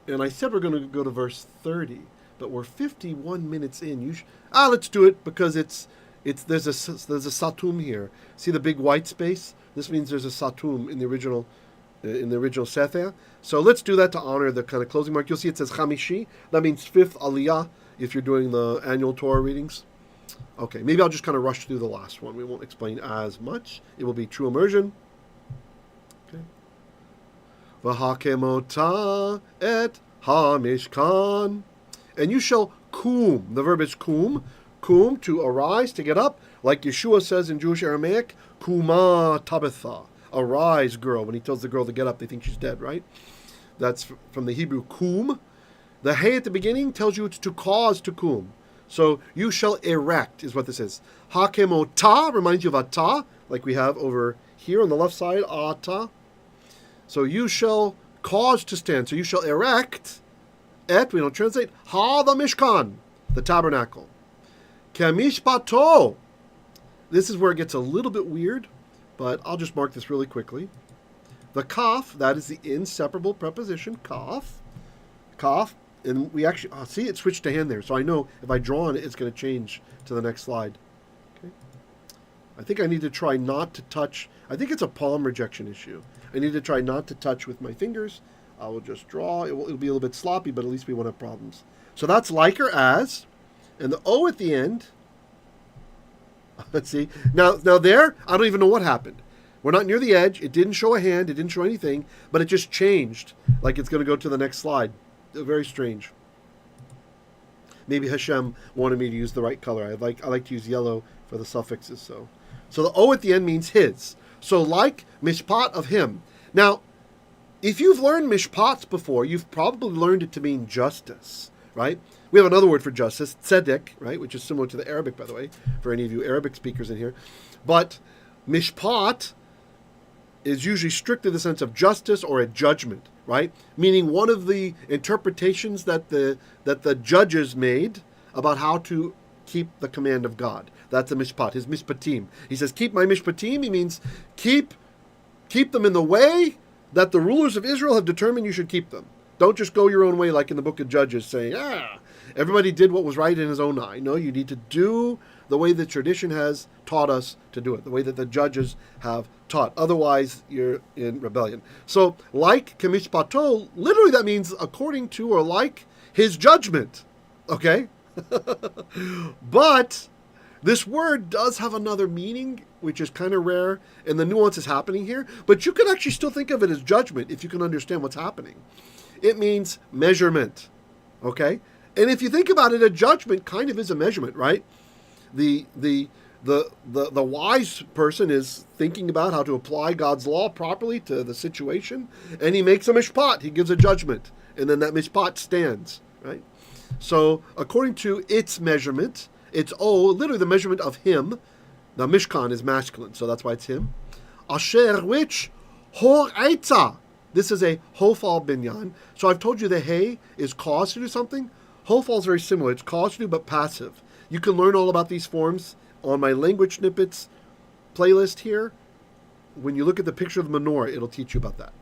And I said we're going to go to verse 30, but we're 51 minutes in. Let's do it because there's a satum here. See the big white space? This means there's a satum in the original sefer. So let's do that to honor the kind of closing mark. You'll see it says chamishi. That means fifth aliyah if you're doing the annual Torah readings. Okay, maybe I'll just kind of rush through the last one. We won't explain as much. It will be true immersion. Okay. V'hakemota et ha-mishkan. And you shall kum. The verb is kum. Kum, to arise, to get up. Like Yeshua says in Jewish Aramaic, Kuma Tabitha. Arise, girl. When he tells the girl to get up, they think she's dead, right? That's from the Hebrew kum. The hey at the beginning tells you it's to cause to kum. So you shall erect is what this is. Hakemota reminds you of ata, like we have over here on the left side, ata. So you shall cause to stand. So you shall erect, we don't translate, ha the Mishkan, the Tabernacle. Kemishpato. This is where it gets a little bit weird, but I'll just mark this really quickly. The kaf, that is the inseparable preposition, kaf. Kaf, and we actually, see it switched to hand there, so I know if I draw on it, it's going to change to the next slide. Okay. I think I need to try not to touch, I think it's a palm rejection issue. I need to try not to touch with my fingers. I will just draw. It'll be a little bit sloppy, but at least we won't have problems. So that's like or as, and the O at the end. Let's see. Now there, I don't even know what happened. We're not near the edge. It didn't show a hand. It didn't show anything, but it just changed. Like it's going to go to the next slide. Very strange. Maybe Hashem wanted me to use the right color. I like to use yellow for the suffixes. So the O at the end means his. So like mishpat of him. Now, if you've learned mishpats before, you've probably learned it to mean justice, right? We have another word for justice, tzedek, right, which is similar to the Arabic, by the way, for any of you Arabic speakers in here. But mishpat is usually strictly the sense of justice or a judgment, right? Meaning one of the interpretations that the judges made about how to keep the command of God. That's a mishpat, his mishpatim. He says, keep my mishpatim. He means keep them in the way that the rulers of Israel have determined you should keep them. Don't just go your own way like in the book of Judges saying, everybody did what was right in his own eye. No, you need to do the way the tradition has taught us to do it, the way that the judges have taught. Otherwise, you're in rebellion. So, like kemishpato, literally that means according to or like his judgment. Okay? But this word does have another meaning, which is kind of rare, and the nuance is happening here. But you can actually still think of it as judgment if you can understand what's happening. It means measurement. Okay? And if you think about it, a judgment kind of is a measurement, right? The The wise person is thinking about how to apply God's law properly to the situation, and he makes a mishpat. He gives a judgment, and then that mishpat stands, right? So according to its measurement, it's literally the measurement of him. The Mishkan is masculine, so that's why it's him. Asher, which hor etza. This is a hofal binyan. So I've told you the hey is cause to do something. Hofal is very similar. It's cause to do, but passive. You can learn all about these forms on my language snippets playlist here. When you look at the picture of the menorah, it'll teach you about that.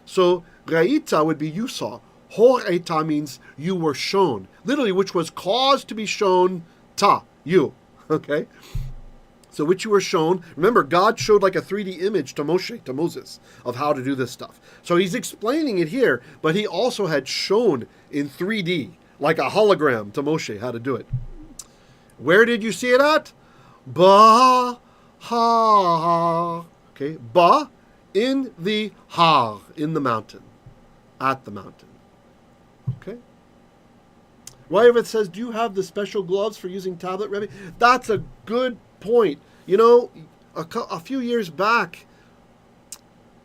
So Ra'ita would be you saw. Hor eta means you were shown. Literally, which was caused to be shown ta, you. Okay? So which you were shown. Remember, God showed like a 3D image to Moses, of how to do this stuff. So he's explaining it here, but he also had shown in 3D, like a hologram to Moshe, how to do it. Where did you see it at? Ba ha. Okay, ba in the har, in the mountain, at the mountain. Okay. Ryaveth says, do you have the special gloves for using tablet, Rebbe? That's a good point. You know, a few years back,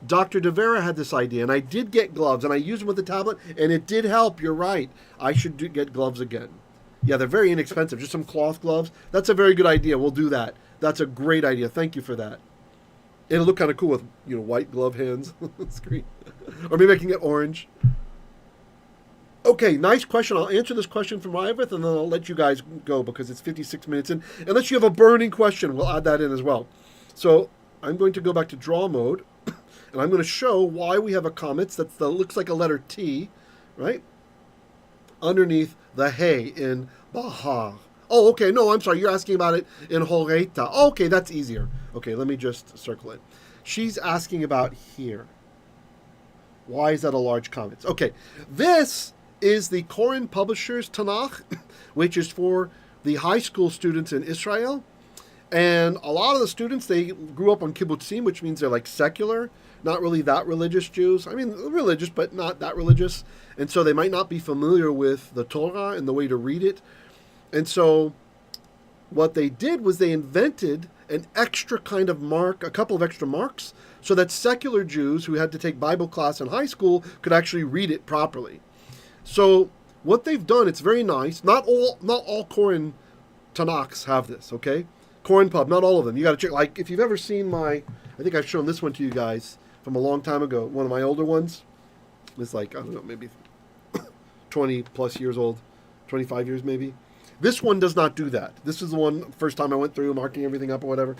Dr. De Vera had this idea, and I did get gloves, and I used them with the tablet, and it did help. You're right. I should get gloves again. Yeah, they're very inexpensive. Just some cloth gloves. That's a very good idea. We'll do that. That's a great idea. Thank you for that. It'll look kind of cool with, white glove hands on the screen. Or maybe I can get orange. Okay, nice question. I'll answer this question from Ryaveth, and then I'll let you guys go because it's 56 minutes in. Unless you have a burning question, we'll add that in as well. So I'm going to go back to draw mode, and I'm going to show why we have a comets that looks like a letter T, right? Underneath the hey in Bahar. Oh, okay. No, I'm sorry. You're asking about it in Horeta. Okay, that's easier. Okay, let me just circle it. She's asking about here. Why is that a large comment? Okay, this is the Koine Publishers Tanakh, which is for the high school students in Israel. And a lot of the students, they grew up on kibbutzim, which means they're like secular, not really that religious Jews. I mean, religious, but not that religious. And so they might not be familiar with the Torah and the way to read it. And so what they did was they invented an extra kind of mark, a couple of extra marks, so that secular Jews who had to take Bible class in high school could actually read it properly. So what they've done, it's very nice. Not all Koine Tanakhs have this, okay? Koine Pub, not all of them. You got to check. Like, if you've ever seen I think I've shown this one to you guys from a long time ago. One of my older ones. It's like, I don't know, maybe 20 plus years old, 25 years maybe. This one does not do that. This is the one, first time I went through, marking everything up or whatever.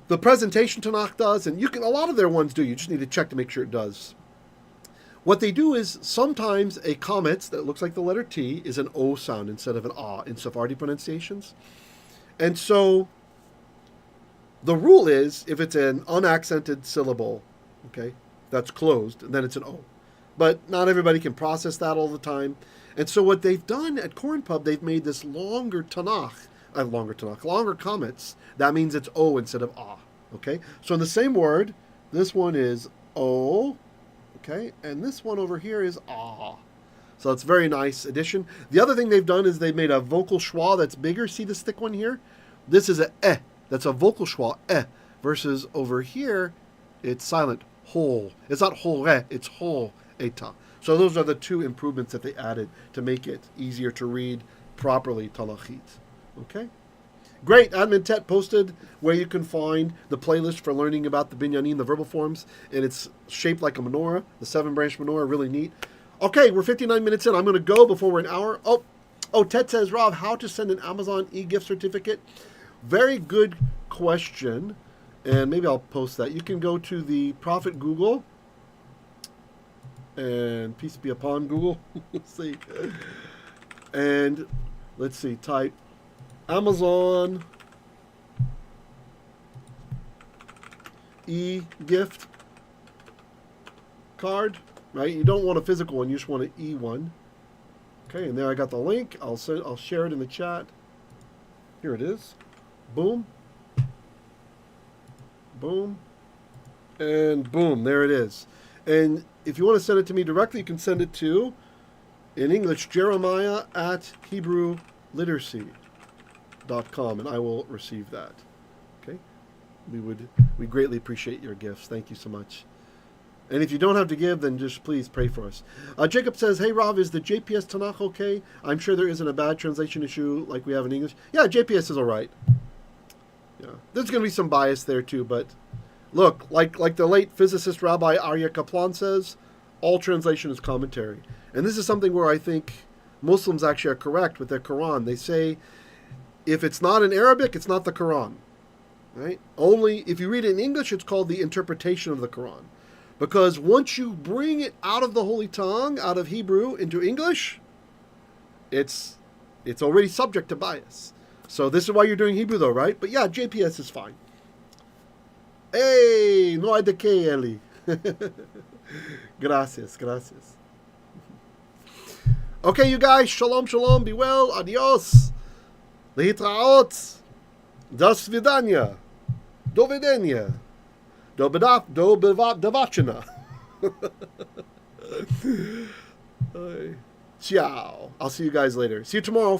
The presentation Tanakh does, and a lot of their ones do. You just need to check to make sure it does. What they do is sometimes a comets that looks like the letter T is an O sound instead of an A in Sephardi pronunciations. And so the rule is if it's an unaccented syllable, okay, that's closed, then it's an O. But not everybody can process that all the time. And so what they've done at Koine Pub, they've made this longer comets. That means it's O instead of A, okay? So in the same word, this one is O, okay, and this one over here is ah. So it's a very nice addition. The other thing they've done is they've made a vocal schwa that's bigger. See this thick one here? This is a eh. That's a vocal schwa, eh. Versus over here, it's silent, hol. It's not hol re, it's hol eta. So those are the two improvements that they added to make it easier to read properly Talachit. Okay? Great. Admin Tet posted where you can find the playlist for learning about the binyanim, the verbal forms, and it's shaped like a menorah, the 7-branch menorah, really neat. Okay, we're 59 minutes in. I'm going to go before we're an hour. Oh, Ted says, Rob, how to send an Amazon e-gift certificate? Very good question, and maybe I'll post that. You can go to the Prophet Google, and peace be upon Google. Let's see. And let's see, type Amazon e-gift card, right? You don't want a physical one, you just want an e-one. Okay, and there I got the link. I'll share it in the chat. Here it is. Boom. Boom. And boom, there it is. And if you want to send it to me directly, you can send it to, in English, Jeremiah at Hebrew Literacy. pasuq.com, and I will receive that. Okay? We greatly appreciate your gifts. Thank you so much. And if you don't have to give, then just please pray for us. Jacob says, hey, Rav, is the JPS Tanakh okay? I'm sure there isn't a bad translation issue like we have in English. Yeah, JPS is all right. Yeah, there's going to be some bias there too, but look, like the late physicist Rabbi Kaplan says, all translation is commentary. And this is something where I think Muslims actually are correct with their Quran. They say, if it's not in Arabic, it's not the Quran. Right? Only if you read it in English, it's called the interpretation of the Quran. Because once you bring it out of the Holy Tongue, out of Hebrew into English, it's already subject to bias. So this is why you're doing Hebrew though, right? But yeah, JPS is fine. Hey, no hay de qué, Eli. Gracias. Okay, you guys, shalom, shalom, be well, adios, lehitraot, do svidanya, do videnia. Do bavachana. Ciao. I'll see you guys later. See you tomorrow.